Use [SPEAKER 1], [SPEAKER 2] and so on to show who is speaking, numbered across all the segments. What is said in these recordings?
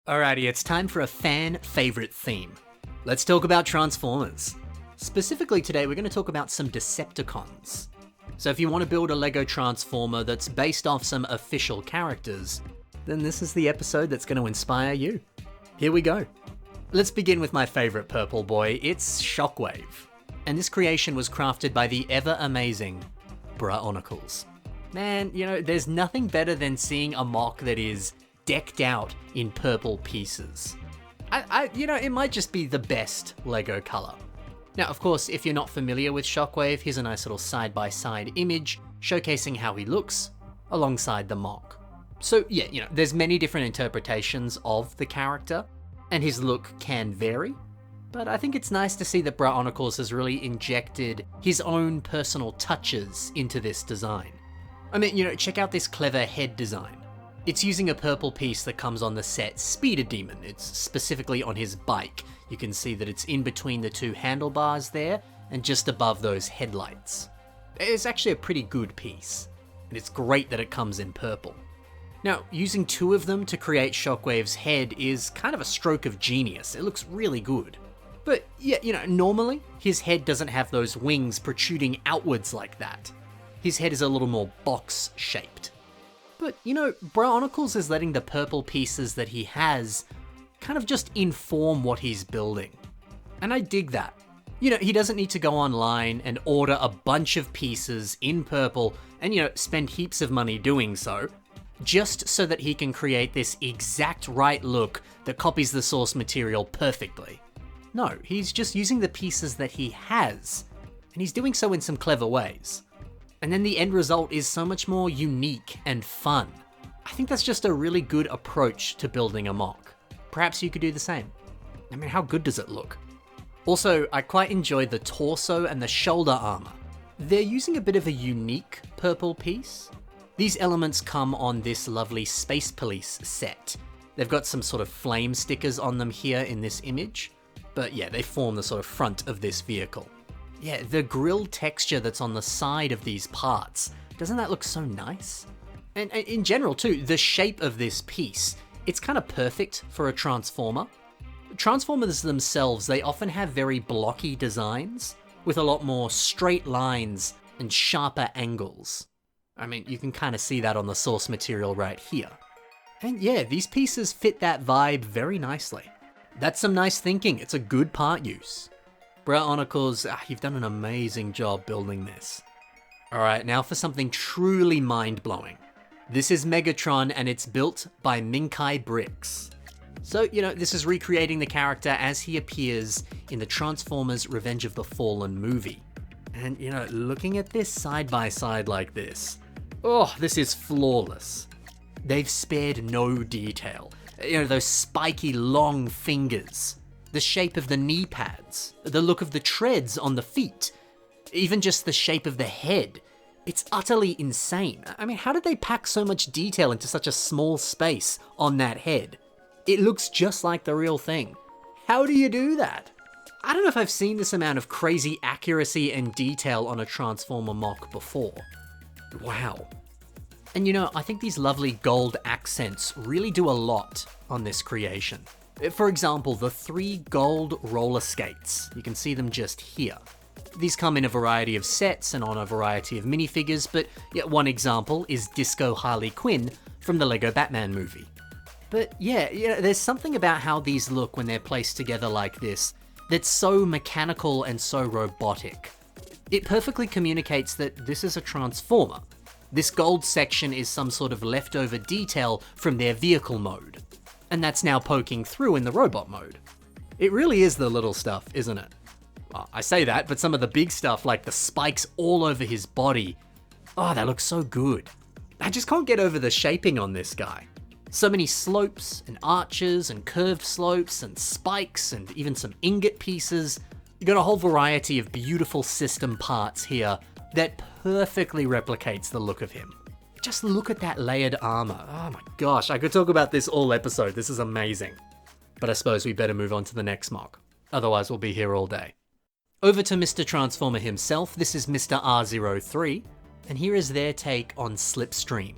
[SPEAKER 1] Alrighty, it's time for a fan favorite theme. Let's talk about Transformers. Specifically today, we're going to talk about some Decepticons. So if you want to build a LEGO Transformer that's based off some official characters, then this is the episode that's going to inspire you. Here we go. Let's begin with my favorite purple boy, it's Shockwave. And this creation was crafted by the ever-amazing Braonicles. Man, there's nothing better than seeing a mock that is decked out in purple pieces. It might just be the best LEGO color. Now, of course, if you're not familiar with Shockwave, here's a nice little side-by-side image showcasing how he looks alongside the mock. So yeah, there's many different interpretations of the character, and his look can vary, but I think it's nice to see that Braonicles has really injected his own personal touches into this design. I mean, check out this clever head design. It's using a purple piece that comes on the set Speeder Demon. It's specifically on his bike. You can see that it's in between the two handlebars there and just above those headlights. It's actually a pretty good piece, and it's great that it comes in purple. Now, using two of them to create Shockwave's head is kind of a stroke of genius. It looks really good. But yeah, normally his head doesn't have those wings protruding outwards like that. His head is a little more box-shaped. But, Braonicles is letting the purple pieces that he has kind of just inform what he's building. And I dig that. He doesn't need to go online and order a bunch of pieces in purple and, spend heaps of money doing so, just so that he can create this exact right look that copies the source material perfectly. No, he's just using the pieces that he has, and he's doing so in some clever ways. And then the end result is so much more unique and fun. I think that's just a really good approach to building a mock. Perhaps you could do the same. I mean, how good does it look? Also, I quite enjoy the torso and the shoulder armor. They're using a bit of a unique purple piece. These elements come on this lovely Space Police set. They've got some sort of flame stickers on them here in this image. But yeah, they form the sort of front of this vehicle. Yeah, the grille texture that's on the side of these parts, doesn't that look so nice? And in general too, the shape of this piece, it's kind of perfect for a Transformer. Transformers themselves, they often have very blocky designs, with a lot more straight lines and sharper angles. I mean, you can kind of see that on the source material right here. And yeah, these pieces fit that vibe very nicely. That's some nice thinking, it's a good part use. Braonicles, you've done an amazing job building this. Alright, now for something truly mind-blowing. This is Megatron and it's built by Minkai Bricks. So, this is recreating the character as he appears in the Transformers Revenge of the Fallen movie. And, looking at this side by side like this, this is flawless. They've spared no detail. Those spiky long fingers. The shape of the knee pads, the look of the treads on the feet, even just the shape of the head. It's utterly insane. I mean, how did they pack so much detail into such a small space on that head? It looks just like the real thing. How do you do that? I don't know if I've seen this amount of crazy accuracy and detail on a Transformer mock before. Wow. And I think these lovely gold accents really do a lot on this creation. For example, the 3 gold roller skates. You can see them just here. These come in a variety of sets and on a variety of minifigures, but one example is Disco Harley Quinn from the LEGO Batman movie. But yeah, there's something about how these look when they're placed together like this that's so mechanical and so robotic. It perfectly communicates that this is a Transformer. This gold section is some sort of leftover detail from their vehicle mode. And that's now poking through in the robot mode. It really is the little stuff, isn't it? Well, I say that, but some of the big stuff, like the spikes all over his body, that looks so good. I just can't get over the shaping on this guy. So many slopes and arches and curved slopes and spikes and even some ingot pieces. You got a whole variety of beautiful system parts here that perfectly replicates the look of him. Just look at that layered armor. Oh my gosh, I could talk about this all episode. This is amazing. But I suppose we better move on to the next mock. Otherwise we'll be here all day. Over to Mr. Transformer himself, this is Mr. R03, and here is their take on Slipstream.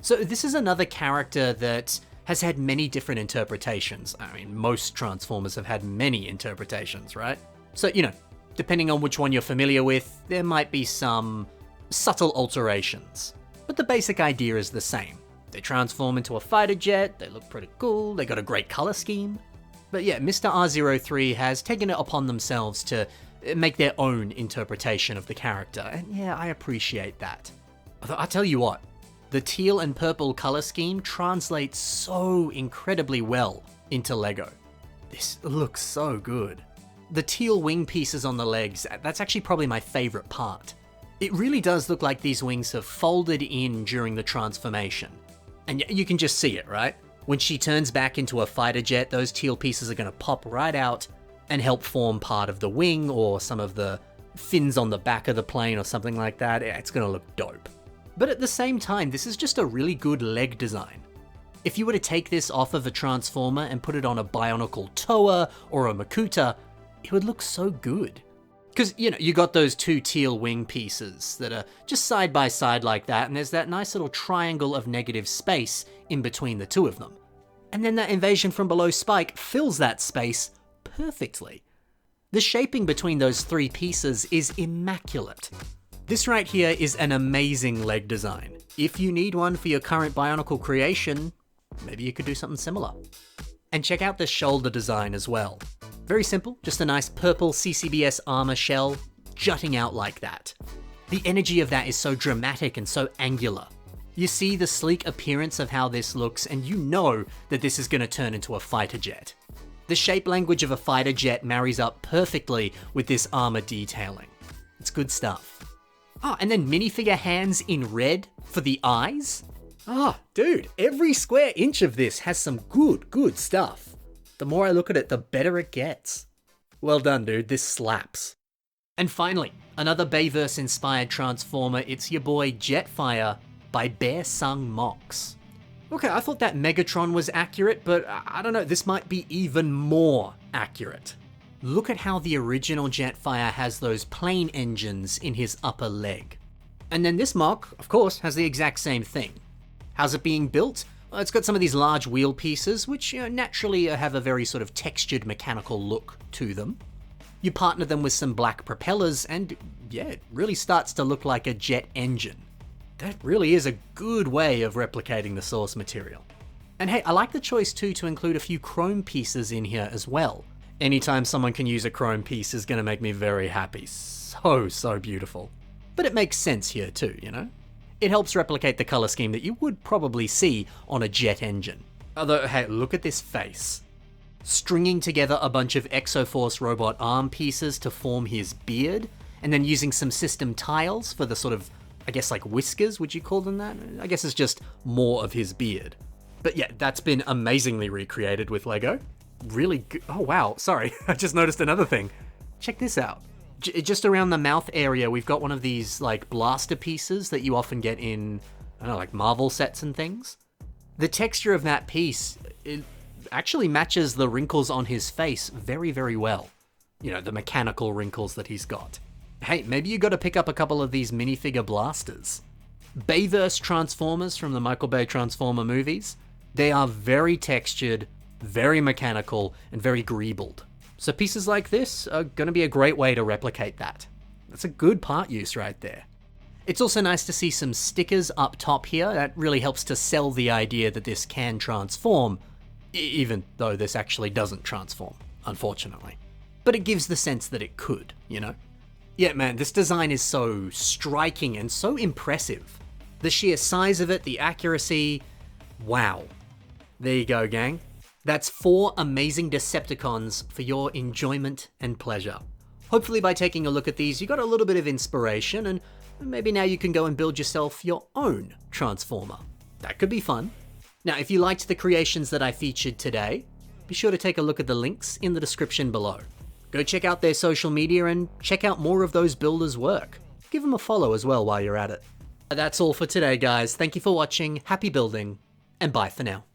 [SPEAKER 1] So this is another character that has had many different interpretations. I mean, most Transformers have had many interpretations, right? So, depending on which one you're familiar with, there might be some subtle alterations. But the basic idea is the same. They transform into a fighter jet, they look pretty cool, they got a great color scheme. But yeah, Mr. R03 has taken it upon themselves to make their own interpretation of the character, and yeah, I appreciate that. Although I'll tell you what, the teal and purple color scheme translates so incredibly well into LEGO. This looks so good. The teal wing pieces on the legs, that's actually probably my favorite part. It really does look like these wings have folded in during the transformation. And you can just see it, right? When she turns back into a fighter jet, those teal pieces are going to pop right out and help form part of the wing or some of the fins on the back of the plane or something like that. It's going to look dope. But at the same time, this is just a really good leg design. If you were to take this off of a Transformer and put it on a Bionicle Toa or a Makuta, it would look so good. Because, you got those two teal wing pieces that are just side by side like that, and there's that nice little triangle of negative space in between the two of them. And then that invasion from below spike fills that space perfectly. The shaping between those three pieces is immaculate. This right here is an amazing leg design. If you need one for your current Bionicle creation, maybe you could do something similar. And check out the shoulder design as well. Very simple, just a nice purple CCBS armor shell jutting out like that. The energy of that is so dramatic and so angular. You see the sleek appearance of how this looks, and you know that this is going to turn into a fighter jet. The shape language of a fighter jet marries up perfectly with this armor detailing. It's good stuff. Oh, and then minifigure hands in red for the eyes? Oh, dude, every square inch of this has some good stuff. The more I look at it, the better it gets. Well done, dude, this slaps. And finally, another Bayverse-inspired Transformer, it's your boy Jetfire by BIS MOCs. Okay, I thought that Megatron was accurate, but I don't know, this might be even more accurate. Look at how the original Jetfire has those plane engines in his upper leg. And then this MOC, of course, has the exact same thing. How's it being built? Well, it's got some of these large wheel pieces, which naturally have a very sort of textured mechanical look to them. You partner them with some black propellers, and yeah, it really starts to look like a jet engine. That really is a good way of replicating the source material. And hey, I like the choice too to include a few chrome pieces in here as well. Anytime someone can use a chrome piece is going to make me very happy. So beautiful. But it makes sense here too, It helps replicate the color scheme that you would probably see on a jet engine. Although, hey, look at this face. Stringing together a bunch of Exoforce robot arm pieces to form his beard, and then using some system tiles for the sort of, I guess like whiskers, would you call them that? I guess it's just more of his beard. But yeah, that's been amazingly recreated with LEGO. Really good. Oh wow, sorry, I just noticed another thing. Check this out. Just around the mouth area, we've got one of these like blaster pieces that you often get in, I don't know, like Marvel sets and things. The texture of that piece, it actually matches the wrinkles on his face very well. The mechanical wrinkles that he's got. Hey, maybe you got to pick up a couple of these minifigure blasters. Bayverse Transformers from the Michael Bay Transformer movies, they are very textured, very mechanical, and very greebled. So pieces like this are going to be a great way to replicate that. That's a good part use right there. It's also nice to see some stickers up top here. That really helps to sell the idea that this can transform, even though this actually doesn't transform, unfortunately. But it gives the sense that it could, Yeah, man, this design is so striking and so impressive. The sheer size of it, the accuracy, wow. There you go, gang. That's 4 amazing Decepticons for your enjoyment and pleasure. Hopefully by taking a look at these, you got a little bit of inspiration, and maybe now you can go and build yourself your own Transformer. That could be fun. Now, if you liked the creations that I featured today, be sure to take a look at the links in the description below. Go check out their social media and check out more of those builders' work. Give them a follow as well while you're at it. That's all for today, guys. Thank you for watching, happy building, and bye for now.